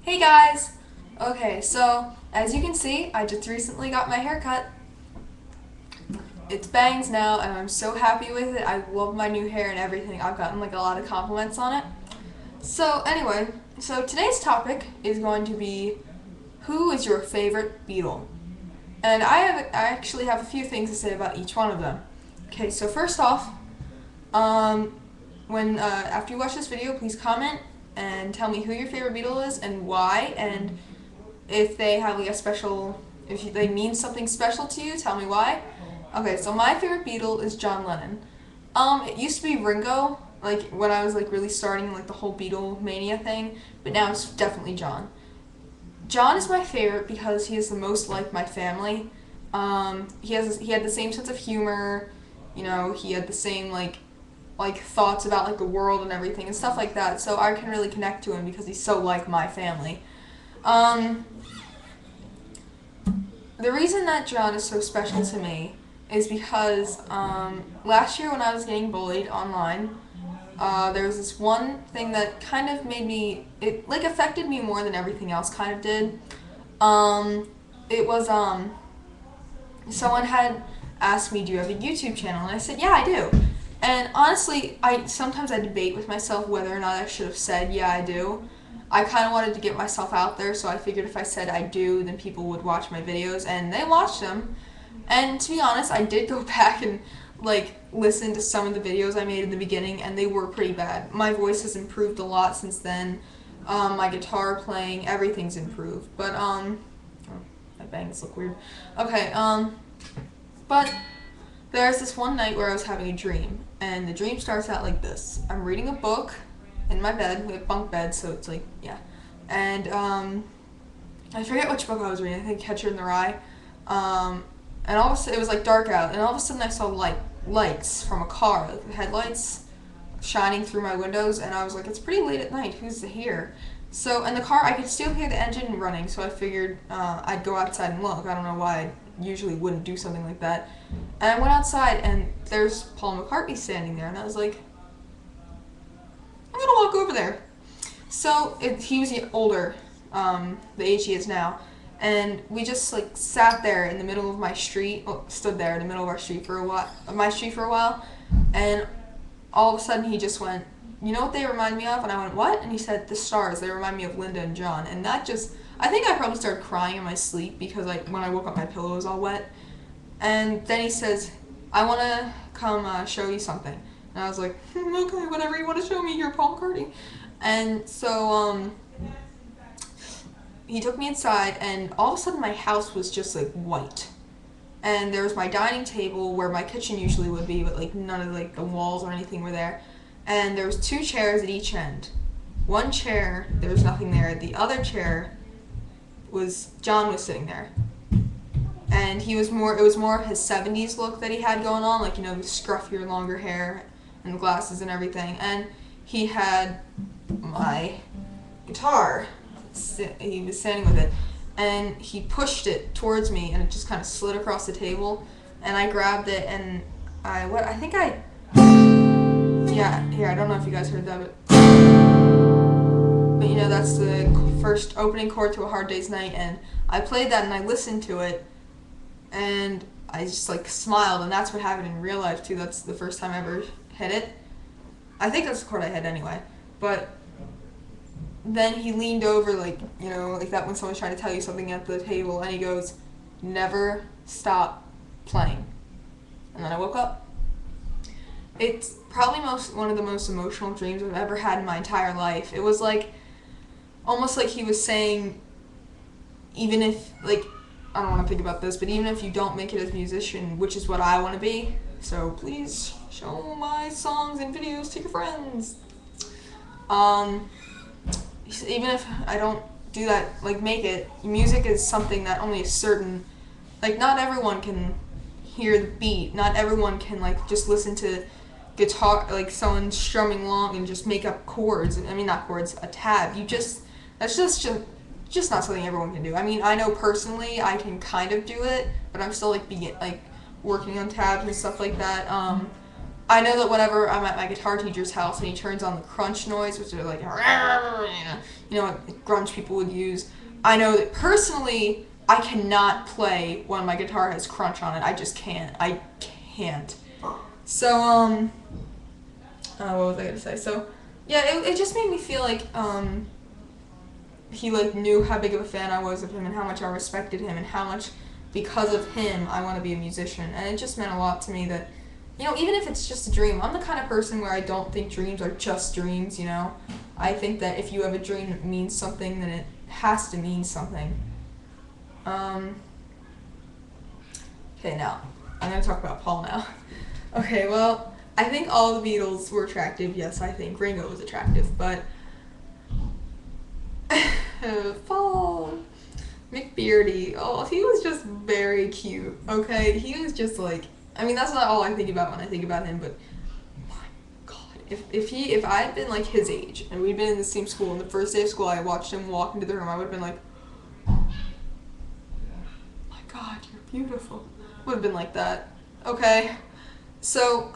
Hey guys! Okay, so as you can see, I just recently got my hair cut. It's bangs now, and I'm so happy with it. I love my new hair and everything. I've gotten like a lot of compliments on it. So anyway, so today's topic is going to be who is your favorite Beatle? And I actually have a few things to say about each one of them. Okay, so first off, um, when after you watch this video, please comment and tell me who your favorite Beatle is and why, and if they have like a special, if they mean something special to you, tell me why. Okay, so my favorite Beatle is John Lennon. It used to be Ringo, like when I was like really starting like the whole Beatle mania thing, but now it's definitely John. John is my favorite because he is the most like my family. He had the same sense of humor, he had the same like thoughts about like the world and everything and stuff like that. So I can really connect to him because he's so like my family. Um, the reason that John is so special to me is because last year when I was getting bullied online, there was this one thing that kind of made me, it like affected me more than everything else kind of did. It was, someone had asked me, do you have a YouTube channel? And I said, yeah, I do. And honestly, sometimes I debate with myself whether or not I should have said, yeah, I do. I kind of wanted to get myself out there, so I figured if I said I do, then people would watch my videos, and they watched them. And to be honest, I did go back and like listen to some of the videos I made in the beginning, and they were pretty bad. My voice has improved a lot since then. My guitar playing, everything's improved. But oh, my bangs look weird. Okay, but there's this one night where I was having a dream, and the dream starts out like this. I'm reading a book in my bed. We have bunk beds, so it's like, yeah. And I forget which book I was reading. I think Catcher in the Rye. And all of a sudden, it was like dark out, and all of a sudden I saw lights from a car, like headlights shining through my windows, and I was like, it's pretty late at night. Who's here? So, and the car, I could still hear the engine running, so I figured I'd go outside and look. I don't know why I usually wouldn't do something like that. And I went outside, and there's Paul McCartney standing there, and I was like, I'm gonna walk over there. So he was older, the age he is now, and we just like sat there in the middle of my street, stood there in the middle of our street for a while, and all of a sudden he just went, you know what they remind me of? And I went, what? And he said, the stars. They remind me of Linda and John. And that just, I think I probably started crying in my sleep because when I woke up my pillow was all wet. And then he says, I want to come show you something. And I was like, okay, whatever you want to show me, you're Paul McCartney. And so he took me inside, and all of a sudden my house was just like white. And there was my dining table where my kitchen usually would be, but like none of like the walls or anything were there. And there was two chairs at each end. One chair, there was nothing there. The other chair John was sitting there. And it was more of his 70s look that he had going on, like, the scruffier, longer hair and the glasses and everything. And he had my guitar. He was standing with it, and he pushed it towards me, and it just kind of slid across the table. And I grabbed it, and yeah, here, I don't know if you guys heard that, but that's the first opening chord to A Hard Day's Night, and I played that, and I listened to it, and I just like smiled, and that's what happened in real life too. That's the first time I ever hit it. I think that's the chord I hit anyway, but then he leaned over, like that when someone's trying to tell you something at the table, and he goes, never stop playing. And then I woke up. It's probably one of the most emotional dreams I've ever had in my entire life. It was like, almost like he was saying, even if, like, I don't want to think about this, but even if you don't make it as a musician, which is what I want to be, so please show my songs and videos to your friends. Even if I don't do that, like, make it, music is something that only a certain, like, not everyone can hear the beat. Not everyone can, like, just listen to guitar, like, someone strumming along and just make up chords. I mean, not chords, a tab. That's just not something everyone can do. I mean, I know personally I can kind of do it, but I'm still, like, working on tabs and stuff like that. I know that whenever I'm at my guitar teacher's house and he turns on the crunch noise, which are like, what grunge people would use, I know that personally I cannot play when my guitar has crunch on it. I just can't. I can't. So, what was I gonna say? So, yeah, it just made me feel like, he, like, knew how big of a fan I was of him and how much I respected him and how much, because of him, I want to be a musician. And it just meant a lot to me that, even if it's just a dream, I'm the kind of person where I don't think dreams are just dreams, I think that if you have a dream that means something, then it has to mean something. Okay, now, I'm going to talk about Paul now. Okay, well, I think all the Beatles were attractive. Yes, I think Ringo was attractive, but Paul McBeardy, he was just very cute, okay? He was just like, that's not all I think about when I think about him, but my God, if I had been like his age and we'd been in the same school, and the first day of school I watched him walk into the room, I would have been like, my God, you're beautiful. Would have been like that, okay? So,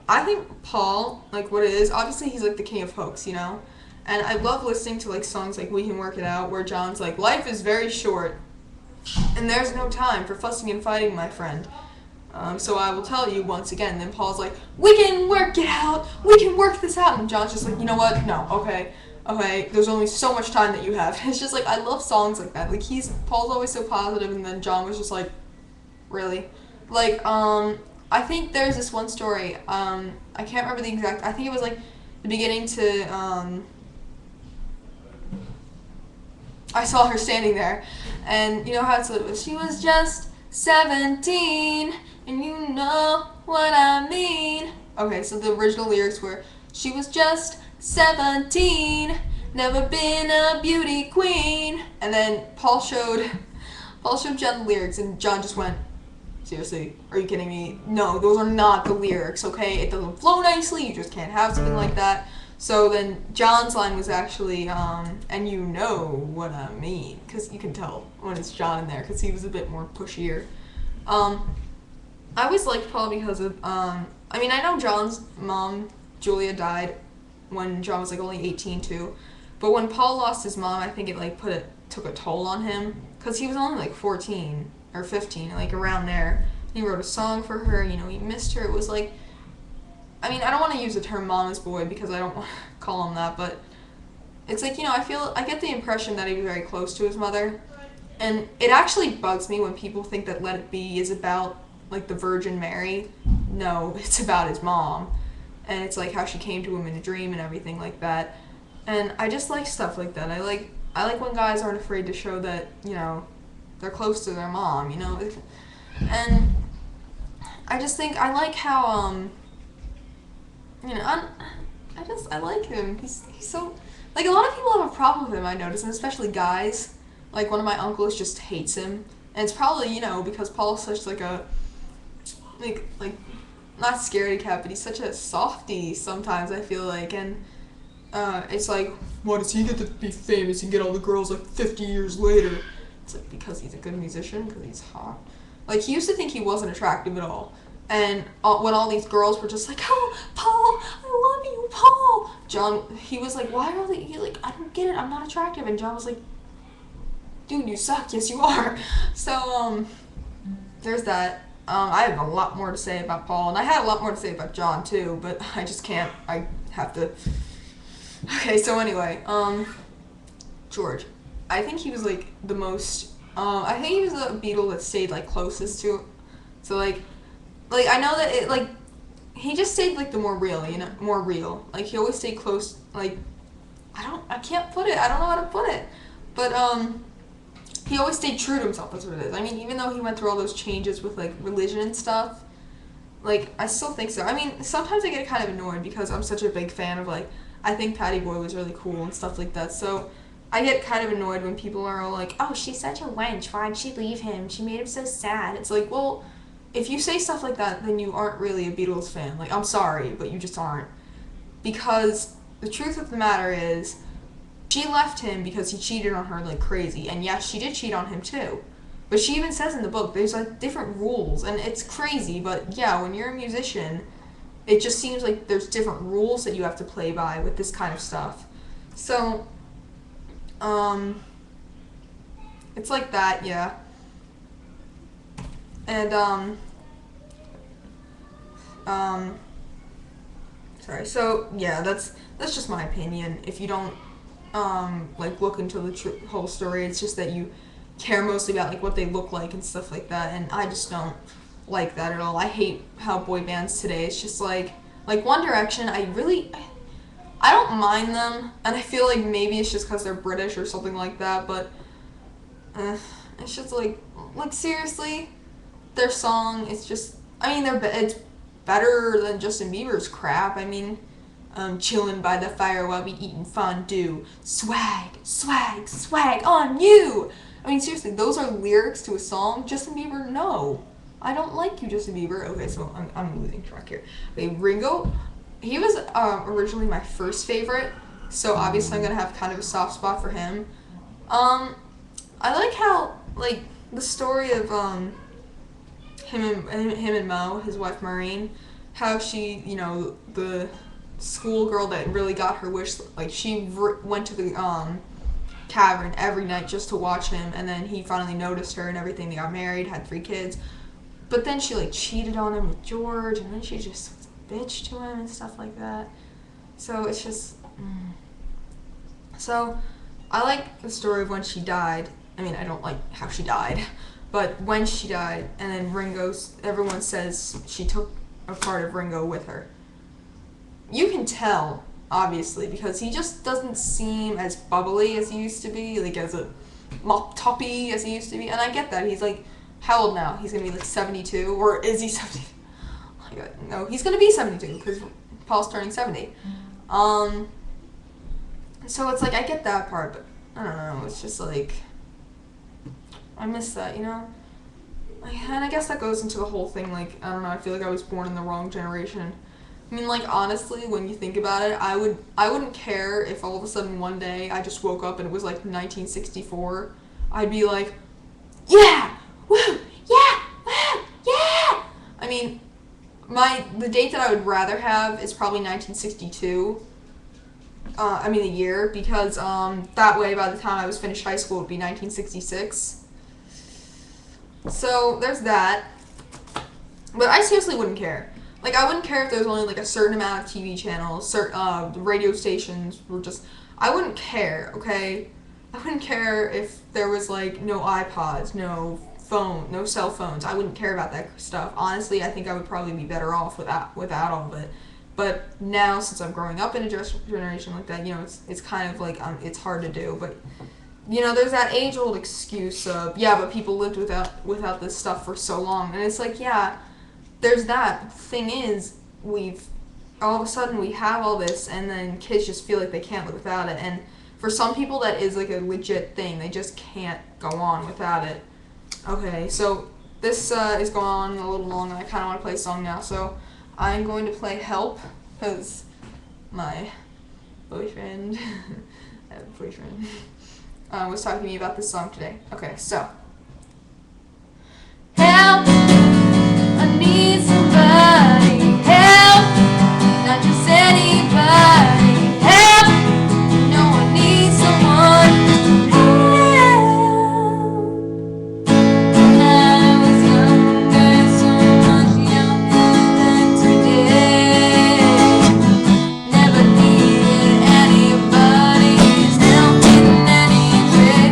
I think Paul, like, what it is, obviously he's like the king of hooks, And I love listening to, like, songs like We Can Work It Out, where John's like, life is very short, and there's no time for fussing and fighting, my friend. So I will tell you once again. Then Paul's like, we can work it out, we can work this out. And John's just like, you know what? No, okay, there's only so much time that you have. It's just like, I love songs like that. Like, Paul's always so positive, and then John was just like, really? Like, I think there's this one story, I can't remember the exact, I think it was like the beginning to, I saw her standing there, and you know how it was, she was just 17, and you know what I mean. Okay, so the original lyrics were, she was just 17, never been a beauty queen. And then Paul showed John the lyrics, and John just went, seriously, are you kidding me? No, those are not the lyrics, okay? It doesn't flow nicely, you just can't have something like that. So then John's line was actually, and you know what I mean, because you can tell when it's John in there, because he was a bit more pushier. I always liked Paul because of, I know John's mom, Julia, died when John was like only 18 too, but when Paul lost his mom, I think it like took a toll on him, because he was only like 14 or 15, like around there. He wrote a song for her, he missed her. It was like, I don't want to use the term mama's boy because I don't want to call him that, but it's like, I get the impression that he was very close to his mother, and it actually bugs me when people think that Let It Be is about, like, the Virgin Mary. No, it's about his mom, and it's like how she came to him in a dream and everything like that, and I just like stuff like that. I like when guys aren't afraid to show that, they're close to their mom, and I just think, I like how, I like him. He's so, like, a lot of people have a problem with him, I notice, and especially guys. Like, one of my uncles just hates him, and it's probably, because Paul's such, like, a, like, not scaredy cat, but he's such a softie sometimes, I feel like, and, it's like, why does he get to be famous and get all the girls, like, 50 years later? It's like, because he's a good musician, because he's hot. Like, he used to think he wasn't attractive at all. And when all these girls were just like, oh, Paul, I love you, Paul. John, he was like, why are they, I don't get it, I'm not attractive. And John was like, dude, you suck, yes you are. So, there's that. I have a lot more to say about Paul, and I had a lot more to say about John too, but I just can't, I have to. Okay, so anyway, George. I think he was like the most, I think he was the Beatle that stayed like closest to, so like I know that it, like, he just stayed, like, the more real, more real. Like, he always stayed close, like, I can't put it, I don't know how to put it. But, he always stayed true to himself, that's what it is. Even though he went through all those changes with, like, religion and stuff, like, I still think so. Sometimes I get kind of annoyed because I'm such a big fan of, like, I think Patty Boy was really cool and stuff like that, so I get kind of annoyed when people are all like, oh, she's such a wench, why'd she leave him? She made him so sad. It's like, well, if you say stuff like that, then you aren't really a Beatles fan. Like, I'm sorry, but you just aren't. Because the truth of the matter is, she left him because he cheated on her like crazy. And yes, she did cheat on him too. But she even says in the book, there's like different rules. And it's crazy, but yeah, when you're a musician, it just seems like there's different rules that you have to play by with this kind of stuff. So, it's like that, yeah. And, sorry. So, yeah, that's just my opinion. If you don't, like, look into the whole story, it's just that you care mostly about, like, what they look like and stuff like that, and I just don't like that at all. I hate how boy bands today, it's just like One Direction, I don't mind them, and I feel like maybe it's just because they're British or something like that, but it's just like seriously, their song is just, I mean, it's better than Justin Bieber's crap. I mean, chilling by the fire while we eating fondue, swag, swag, swag on you. I mean, seriously, those are lyrics to a song. Justin Bieber, no. I don't like you, Justin Bieber. Okay, so I'm losing track here. Okay, Ringo, he was originally my first favorite, so obviously I'm gonna have kind of a soft spot for him. I like how, like, the story of him and Mo, his wife Maureen, how she, the schoolgirl that really got her wish, like, she went to the cavern every night just to watch him, and then he finally noticed her and everything. They got married, had 3 kids, but then she, like, cheated on him with George, and then she just was a bitch to him and stuff like that. So it's just so I like the story of when she died. I mean, I don't like how she died, but when she died, and then everyone says she took a part of Ringo with her. You can tell, obviously, because he just doesn't seem as bubbly as he used to be, like, as a mop-toppy as he used to be, and I get that. He's, like, how old now? He's gonna be, like, 72, or is he 70? Oh my god, no, he's gonna be 72, because Paul's turning 70. So it's, like, I get that part, but I don't know, it's just, like, I miss that, and I guess that goes into the whole thing, like, I don't know, I feel like I was born in the wrong generation. I mean, like, honestly, when you think about it, I wouldn't care if all of a sudden one day I just woke up and it was, like, 1964. I'd be like, yeah! Woo! Yeah! Woo! Yeah! I mean, the date that I would rather have is probably 1962. The year, because that way by the time I was finished high school it would be 1966. So, there's that. But I seriously wouldn't care. Like, I wouldn't care if there was only, like, a certain amount of TV channels, the radio stations were just, I wouldn't care, okay? I wouldn't care if there was, like, no iPods, no cell phones. I wouldn't care about that stuff. Honestly, I think I would probably be better off without all of it. But now, since I'm growing up in a generation like that, it's kind of like, it's hard to do. But, there's that age-old excuse of, yeah, but people lived without this stuff for so long. And it's like, yeah, there's that. But the thing is, all of a sudden we have all this, and then kids just feel like they can't live without it. And for some people, that is, like, a legit thing. They just can't go on without it. Okay, so this is going on a little long, and I kind of want to play a song now. So I'm going to play Help, because my boyfriend, I have a boyfriend, was talking to me about this song today. Okay, so. Help! I need somebody. Help! Not just anybody. Help! No, I need someone to help. I was younger, so much younger than today. Never needed anybody's help in any way.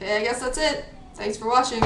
Okay, I guess that's it. Thanks for watching.